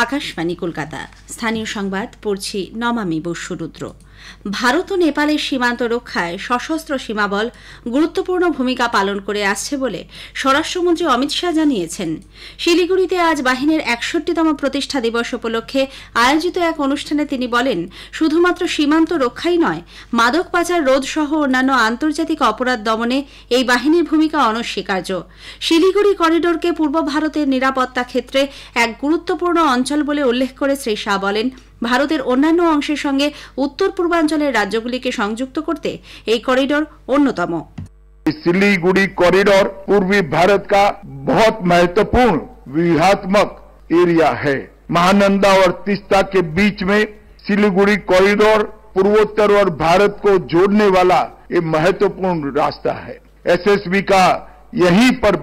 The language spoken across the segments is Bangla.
আকাশবাণী কলকাতা। স্থানীয় সংবাদ পড়ছি নমামি বসুরুদ্র। ভারত ও নেপালের সীমান্ত রক্ষায় সশস্ত্র সীমাবল গুরুত্বপূর্ণ ভূমিকা পালন করে আসছে বলে স্বরাষ্ট্রমন্ত্রী অমিত শাহ জানিয়েছেন। শিলিগুড়িতে আজ বাহিনীর ৬১তম প্রতিষ্ঠা দিবস উপলক্ষে আয়োজিত এক অনুষ্ঠানে তিনি বলেন, শুধুমাত্র সীমান্ত রক্ষাই নয়, মাদক পাচার রোধ সহ অন্যান্য আন্তর্জাতিক অপরাধ দমনে এই বাহিনীর ভূমিকা অনস্বীকার্য। শিলিগুড়ি করিডোরকে পূর্ব ভারতের নিরাপত্তা ক্ষেত্রে এক গুরুত্বপূর্ণ অঞ্চল বলে উল্লেখ করে শ্রী শাহ বলেন, ভারতের অন্যান্য অংশের সঙ্গে উত্তর পূর্বাঞ্চলের রাজ্যগুলিকে সংযুক্ত করতে এই করিডোর অন্যতম। सिलीगुड़ी कॉरिडोर पूर्वी भारत का बहुत महत्वपूर्ण व्यूहात्मक एरिया है। महानंदा और तीस्ता के बीच में सिलीगुड़ी कॉरिडोर पूर्वोत्तर और भारत को जोड़ने वाला ये महत्वपूर्ण रास्ता है। एसएसबी का यहीं पर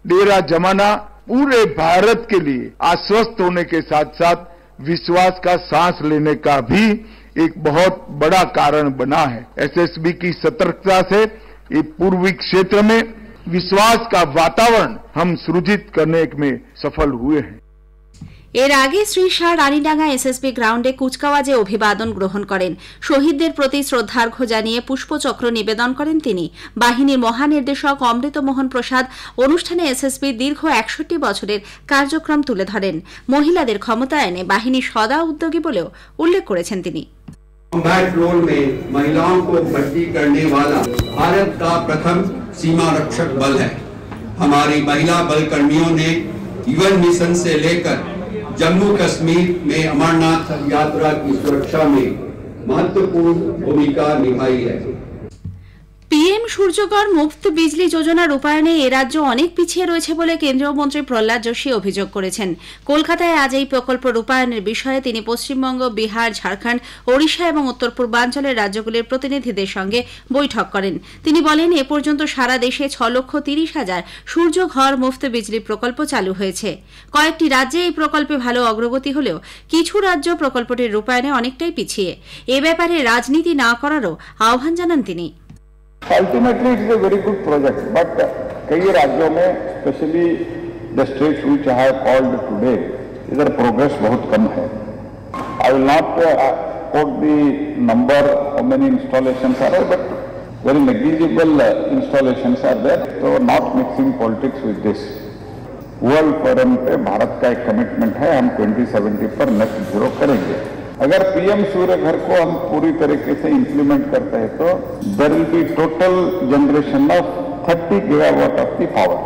डेरा जमाना पूरे भारत के लिए आश्वस्त होने के साथ साथ विश्वास का सांस लेने का भी एक बहुत बड़ा कारण बना है। एसएसबी की सतर्कता से ये पूर्वी क्षेत्र में विश्वास का वातावरण हम सृजित करने में सफल हुए हैं। এর আগে শ্রী শাহ রানীডাঙ্গা এসএসবি গ্রাউন্ডে কুচকাওয়াজে অভিবাদন গ্রহণ করেন। শহীদদের প্রতি শ্রদ্ধার্ঘ্য জানিয়ে পুষ্পচক্র নিবেদন করেন তিনি। বাহিনীর মহানির্দেশক অমৃত মোহন প্রসাদ অনুষ্ঠানে এসএসবির দীর্ঘ ৬১ বছরের কার্যক্রম তুলে ধরেন। মহিলাদের ক্ষমতায়নে বাহিনী সদা উদ্যোগী বলেও উল্লেখ করেছেন তিনি। कॉम्बैट रोल में महिलाओं को भर्ती करने वाला भारत का प्रथम सीमा रक्षक बल है। हमारी महिला बल कर्मियों ने यूएन मिशन से लेकर जम्मू कश्मीर में अमरनाथ यात्रा की सुरक्षा में महत्वपूर्ण भूमिका निभाई है। পিএম সূর্যঘর মুফত বিজলি যোজনা রূপায়ণে এ রাজ্য অনেক পিছিয়ে রয়েছে বলে কেন্দ্রীয় মন্ত্রী প্রহ্লাদ যোশী অভিযোগ করেছেন। কলকাতায় আজ এই প্রকল্প রূপায়ণের বিষয়ে তিনি পশ্চিমবঙ্গ, বিহার, ঝাড়খণ্ড, ওড়িশা এবং উত্তর পূর্বাঞ্চলের রাজ্যগুলির প্রতিনিধিদের সঙ্গে বৈঠক করেন। তিনি বলেন, এ পর্যন্ত সারা দেশে ৬,৩০,০০০ সূর্যঘর মুফত বিজলি প্রকল্প চালু হয়েছে। কয়েকটি রাজ্যে এই প্রকল্পে ভালো অগ্রগতি হলেও কিছু রাজ্য প্রকল্পটির রূপায়ণে অনেকটাই পিছিয়ে। এ ব্যাপারে রাজনীতি না করারও আহ্বান জানান তিনি। Ultimately, it is a very good project, but कई राज्यों में, specially the states which I have called today, इधर प्रोग्रेस बहुत कम है. I will not quote the number how many installations are there, but very negligible installations are there. So not mixing politics with this. World forum पे भारत का एक कमिटमेंट है, हम 2070 पर नेट जीरो करेंगे। अगर पीएम सूर्य घर को हम पूरी तरीके से इंप्लीमेंट करते हैं तो there will be total generation of 30 gigawatt of the power.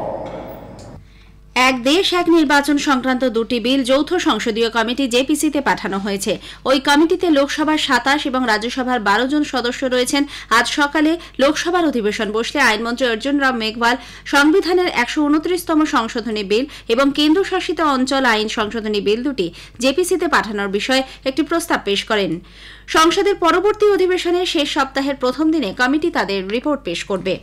এক দেশ এক নির্বাচন সংক্রান্ত দুটি বিল যৌথ সংসদীয় কমিটি জেপিসিতে পাঠানো হয়েছে। ওই কমিটিতে লোকসভার ২৭ এবং রাজ্যসভার ১২ জন সদস্য রয়েছেন। আজ সকালে লোকসভার অধিবেশন বসলে আইনমন্ত্রী অর্জুন রাম মেঘওয়াল সংবিধানের ১২৯তম সংশোধনী বিল এবং কেন্দ্রশাসিত অঞ্চল আইন সংশোধনী বিল দুটি জেপিসিতে পাঠানোর বিষয়ে একটি প্রস্তাব পেশ করেন। সংসদের পরবর্তী অধিবেশনের শেষ সপ্তাহের প্রথম দিনে কমিটি তাদের রিপোর্ট পেশ করবে।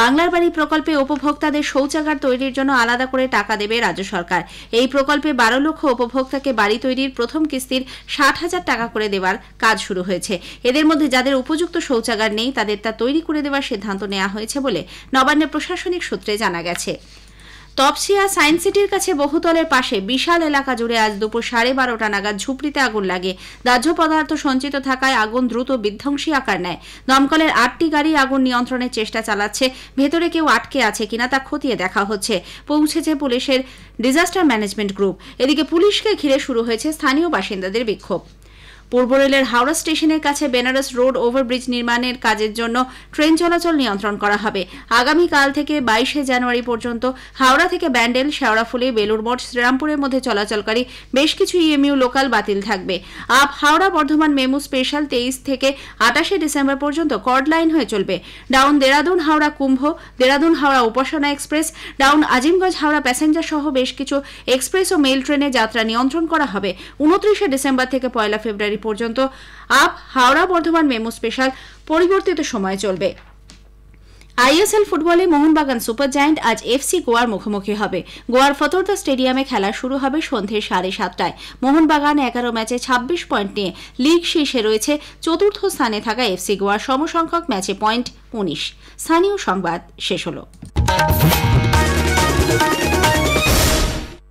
বাংলার বাড়ি প্রকল্পে উপভোক্তাদের শৌচাগার তৈরির জন্য আলাদা করে টাকা দেবে রাজ্য সরকার। এই প্রকল্পে ১২ লক্ষ উপভোক্তাকে বাড়ি তৈরির প্রথম কিস্তির ৬০,০০০ টাকা করে দেওয়ার কাজ শুরু হয়েছে। এদের মধ্যে যাদের উপযুক্ত শৌচাগার নেই তাদের তা তৈরি করে দেওয়ার সিদ্ধান্ত নেওয়া হয়েছে বলে নবান্নের প্রশাসনিক সূত্রে জানা গেছে। তপসিয়া সায়েন্স সিটির কাছে বহুতলের পাশে বিশাল এলাকা জুড়ে আজ দুপুর 12:30টা নাগাদ ঝুপড়িতে আগুন লাগে। দাহ্য পদার্থ সঞ্চিত থাকায় আগুন দ্রুত বিধ্বংসী আকার নেয়। দমকলের ৮টি গাড়ি আগুন নিয়ন্ত্রণের চেষ্টা চালাচ্ছে। ভেতরে কেউ আটকে আছে কিনা তা খতিয়ে দেখা হচ্ছে। পৌঁছেছে পুলিশের ডিজাস্টার ম্যানেজমেন্ট গ্রুপ। এদিকে পুলিশকে ঘিরে শুরু হয়েছে স্থানীয় বাসিন্দাদের বিক্ষোভ। পূর্ব রেলের হাওড়া স্টেশনের কাছে বেনারস রোড ওভারব্রিজ নির্মাণের কাজের জন্য ট্রেন চলাচল নিয়ন্ত্রণ করা হবে। আগামীকাল থেকে ২২শে জানুয়ারি পর্যন্ত হাওড়া থেকে ব্যান্ডেল, শেওড়াফুলি, বেলুড়মঠ, শ্রীরামপুরের মধ্যে চলাচলকারী বেশ কিছু ইএমইউ লোকাল বাতিল থাকবে। Up Howrah Bardhaman MEMU special ২৩ থেকে ২৮শে ডিসেম্বর পর্যন্ত কর্ড লাইন হয়ে চলবে। Down Dehradun Howrah Kumbh, Dehradun Howrah Upasana express, down Azimganj Howrah passenger সহ বেশ কিছু এক্সপ্রেস ও মেল ট্রেনে যাত্রা নিয়ন্ত্রণ করা হবে। ২৯শে ডিসেম্বর থেকে ১ ফেব্রুয়ারি পর্যন্ত up Howrah Bardhaman MEMU special পরিবর্তিত সময় চলবে। আইএসএল ফুটবলে মোহনবাগান সুপার জায়ান্ট আজ এফসি গোয়ার মুখোমুখি হবে। গোয়ার ফতোরদা স্টেডিয়ামে খেলা শুরু হবে সন্ধ্যে 7:30টায়। মোহনবাগান 11 ম্যাচে 26 পয়েন্ট নিয়ে লিগ শীর্ষে রয়েছে। চতুর্থ স্থানে থাকা এফসি গোয়ার সমসংখ্যক ম্যাচে পয়েন্ট 19। স্থানীয় সংবাদ শেষ হলো।